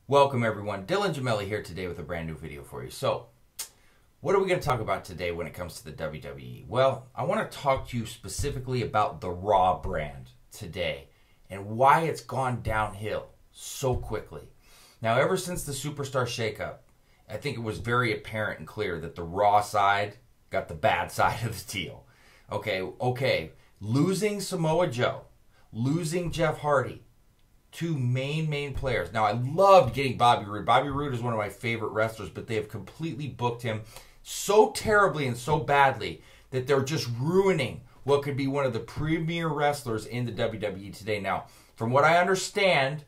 Welcome everyone, Dylan Gemelli here today with a brand new video for you. So, what are we going to talk about today when it comes to the WWE? Well, I want to talk to you specifically about the Raw brand today and why it's gone downhill so quickly. Now, ever since the Superstar shakeup, I think it was very apparent and clear that the Raw side got the bad side of the deal. Okay, losing Samoa Joe, losing Jeff Hardy, two main players. Now, I loved getting Bobby Roode. Bobby Roode is one of my favorite wrestlers, but they have completely booked him so terribly and so badly that they're just ruining what could be one of the premier wrestlers in the WWE today. Now, from what I understand,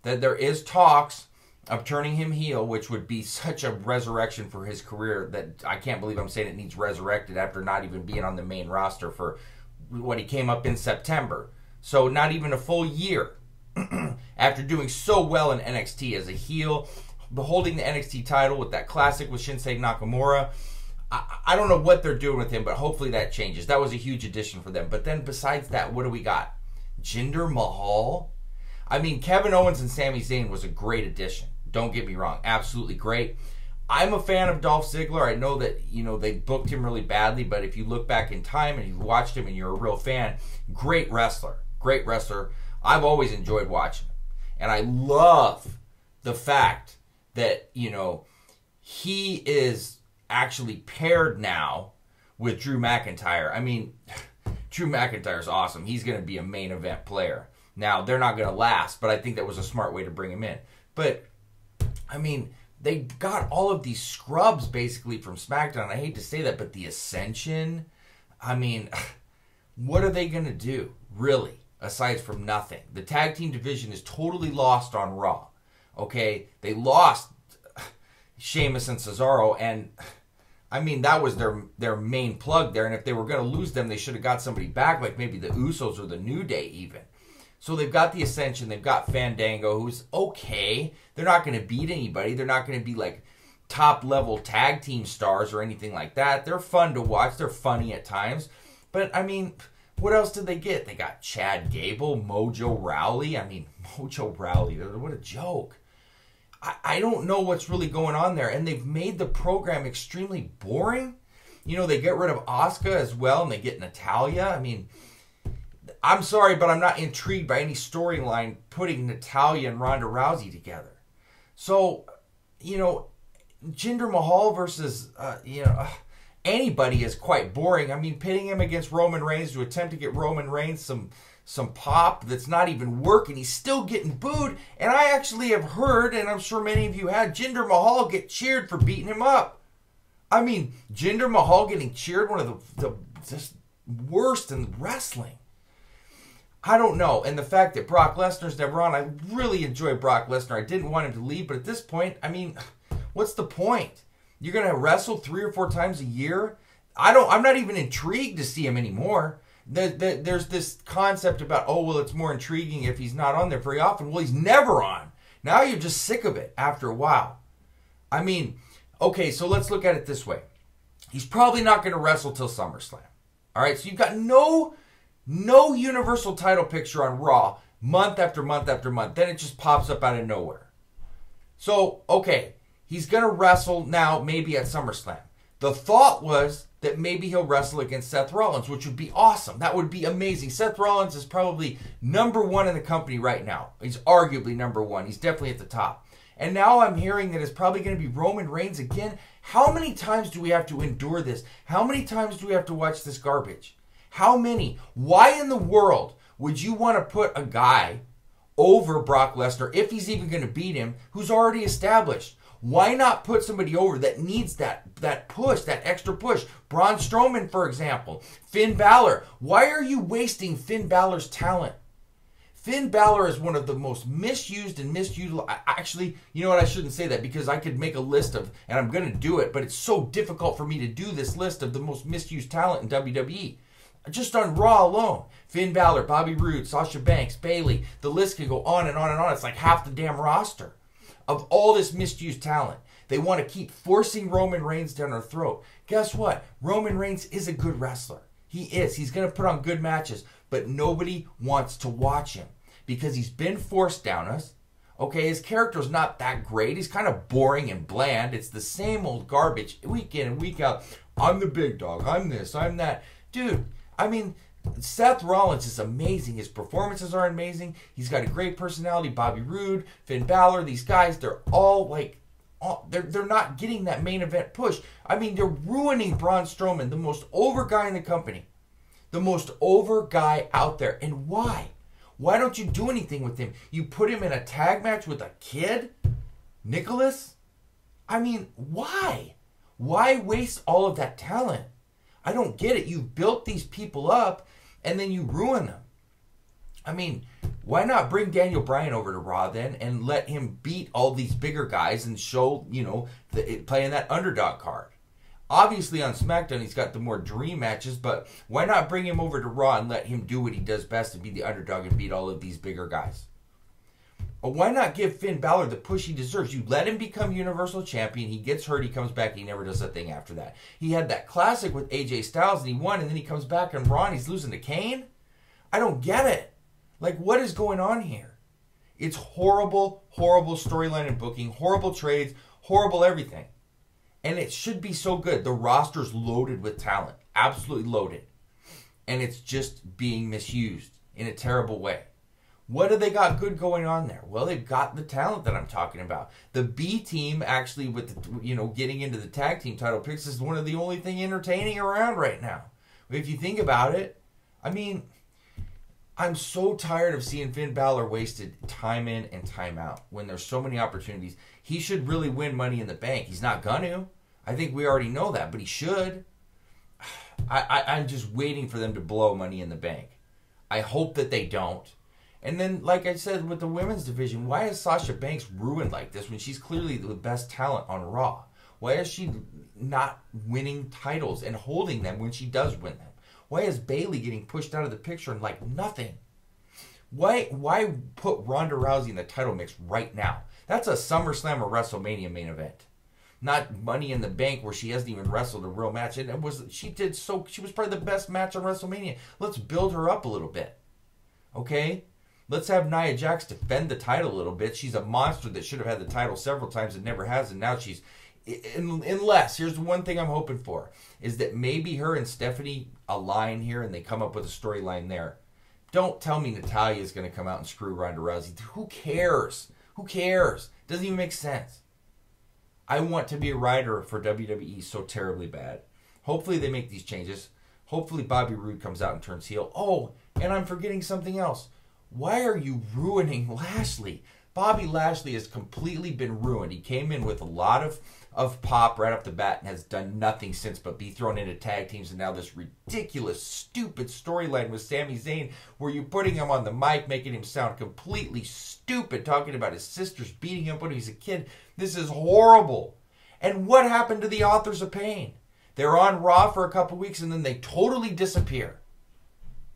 that there is talks of turning him heel, which would be such a resurrection for his career that I can't believe I'm saying it needs resurrected after not even being on the main roster for what he came up in September. So not even a full year. After doing so well in NXT as a heel, holding the NXT title with that classic with Shinsuke Nakamura. I don't know what they're doing with him, but hopefully that changes. That was a huge addition for them. But then besides that, what do we got? Jinder Mahal? I mean, Kevin Owens and Sami Zayn was a great addition. Don't get me wrong. Absolutely great. I'm a fan of Dolph Ziggler. I know that, they booked him really badly, but if you look back in time and you've watched him and you're a real fan, great wrestler. Great wrestler. I've always enjoyed watching him. And I love the fact that, he is actually paired now with Drew McIntyre. I mean, Drew McIntyre's awesome. He's going to be a main event player. Now, they're not going to last, but I think that was a smart way to bring him in. But, I mean, they got all of these scrubs basically from SmackDown. I hate to say that, but the Ascension, I mean, what are they going to do, really? Aside from nothing. The tag team division is totally lost on Raw. Okay? They lost Sheamus and Cesaro, and I mean, that was their main plug there, and if they were going to lose them, they should have got somebody back, like maybe the Usos or the New Day even. So they've got the Ascension, they've got Fandango, who's okay. They're not going to beat anybody. They're not going to be like top-level tag team stars or anything like that. They're fun to watch. They're funny at times. But, I mean, what else did they get? They got Chad Gable, Mojo Rawley. I mean, Mojo Rawley, what a joke. I don't know what's really going on there. And they've made the program extremely boring. They get rid of Asuka as well, and they get Natalya. I mean, I'm sorry, but I'm not intrigued by any storyline putting Natalya and Ronda Rousey together. So, Jinder Mahal versus, anybody is quite boring. I mean, pitting him against Roman Reigns to attempt to get Roman Reigns some pop that's not even working. He's still getting booed. And I actually have heard, and I'm sure many of you had, Jinder Mahal get cheered for beating him up. I mean, Jinder Mahal getting cheered, one of the just worst in wrestling. I don't know. And the fact that Brock Lesnar's never on, I really enjoy Brock Lesnar. I didn't want him to leave, but at this point, I mean, what's the point? You're going to wrestle 3 or 4 times a year? I'm not even intrigued to see him anymore. There's this concept about, oh, well, it's more intriguing if he's not on there very often. Well, he's never on. Now you're just sick of it after a while. I mean, okay, so let's look at it this way. He's probably not going to wrestle till SummerSlam. All right, so you've got no Universal title picture on Raw month after month after month. Then it just pops up out of nowhere. So, okay, he's going to wrestle now maybe at SummerSlam. The thought was that maybe he'll wrestle against Seth Rollins, which would be awesome. That would be amazing. Seth Rollins is probably #1 in the company right now. He's arguably #1. He's definitely at the top. And now I'm hearing that it's probably going to be Roman Reigns again. How many times do we have to endure this? How many times do we have to watch this garbage? How many? Why in the world would you want to put a guy over Brock Lesnar, if he's even going to beat him, who's already established? Why not put somebody over that needs that push, that extra push? Braun Strowman, for example. Finn Balor. Why are you wasting Finn Balor's talent? Finn Balor is one of the most misused and misused. Actually, you know what? I shouldn't say that because I could make a list of, and I'm going to do it, but it's so difficult for me to do this list of the most misused talent in WWE. Just on Raw alone. Finn Balor, Bobby Roode, Sasha Banks, Bayley. The list can go on and on and on. It's like half the damn roster of all this misused talent. They want to keep forcing Roman Reigns down our throat. Guess what? Roman Reigns is a good wrestler. He is. He's going to put on good matches. But nobody wants to watch him because he's been forced down us. Okay, his character's not that great. He's kind of boring and bland. It's the same old garbage week in and week out. I'm the big dog. I'm this. I'm that. Dude, I mean, Seth Rollins is amazing. His performances are amazing. He's got a great personality. Bobby Roode, Finn Balor, these guys, they're all like, they're not getting that main event push. I mean, they're ruining Braun Strowman, the most over guy in the company. The most over guy out there. And why? Why don't you do anything with him? You put him in a tag match with a kid? Nicholas? I mean, why? Why waste all of that talent? I don't get it. You've built these people up and then you ruin them. I mean, why not bring Daniel Bryan over to Raw then and let him beat all these bigger guys and show, you know, playing that underdog card? Obviously on SmackDown he's got the more dream matches, but why not bring him over to Raw and let him do what he does best and be the underdog and beat all of these bigger guys? Or why not give Finn Balor the push he deserves? You let him become Universal Champion, he gets hurt, he comes back, he never does a thing after that. He had that classic with AJ Styles and he won, and then he comes back on Raw and he's losing to Kane? I don't get it. Like, what is going on here? It's horrible, horrible storyline and booking, horrible trades, horrible everything. And it should be so good. The roster's loaded with talent. Absolutely loaded. And it's just being misused in a terrible way. What do they got good going on there? Well, they've got the talent that I'm talking about. The B team actually with the, you know, getting into the tag team title picks is one of the only thing entertaining around right now. If you think about it, I mean, I'm so tired of seeing Finn Balor wasted time in and time out when there's so many opportunities. He should really win Money in the Bank. He's not gonna. I think we already know that, but he should. I'm just waiting for them to blow Money in the Bank. I hope that they don't. And then, like I said, with the women's division, why is Sasha Banks ruined like this when she's clearly the best talent on Raw? Why is she not winning titles and holding them when she does win them? Why is Bayley getting pushed out of the picture and like nothing? Why put Ronda Rousey in the title mix right now? That's a SummerSlam or WrestleMania main event. Not Money in the Bank where she hasn't even wrestled a real match. And she was probably the best match on WrestleMania. Let's build her up a little bit. Okay? Let's have Nia Jax defend the title a little bit. She's a monster that should have had the title several times and never has, and now she's... Unless, here's the one thing I'm hoping for, is that maybe her and Stephanie align here and they come up with a storyline there. Don't tell me Natalya's going to come out and screw Ronda Rousey. Who cares? Who cares? Doesn't even make sense. I want to be a writer for WWE so terribly bad. Hopefully they make these changes. Hopefully Bobby Roode comes out and turns heel. Oh, and I'm forgetting something else. Why are you ruining Lashley? Bobby Lashley has completely been ruined. He came in with a lot of pop right off the bat and has done nothing since but be thrown into tag teams, and now this ridiculous, stupid storyline with Sami Zayn where you're putting him on the mic, making him sound completely stupid, talking about his sisters beating him when he's a kid. This is horrible. And what happened to the Authors of Pain? They're on Raw for a couple weeks and then they totally disappear.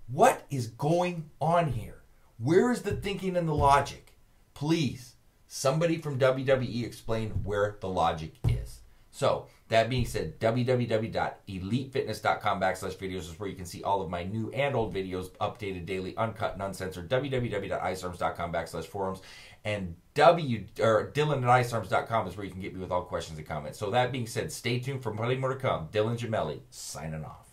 What is going on here? Where is the thinking and the logic? Please, somebody from WWE explain where the logic is. So, that being said, www.elitefitness.com/videos is where you can see all of my new and old videos, updated daily, uncut and uncensored. www.icearms.com/forums. And Dylan@icearms.com is where you can get me with all questions and comments. So, that being said, stay tuned for plenty more to come. Dylan Gemelli, signing off.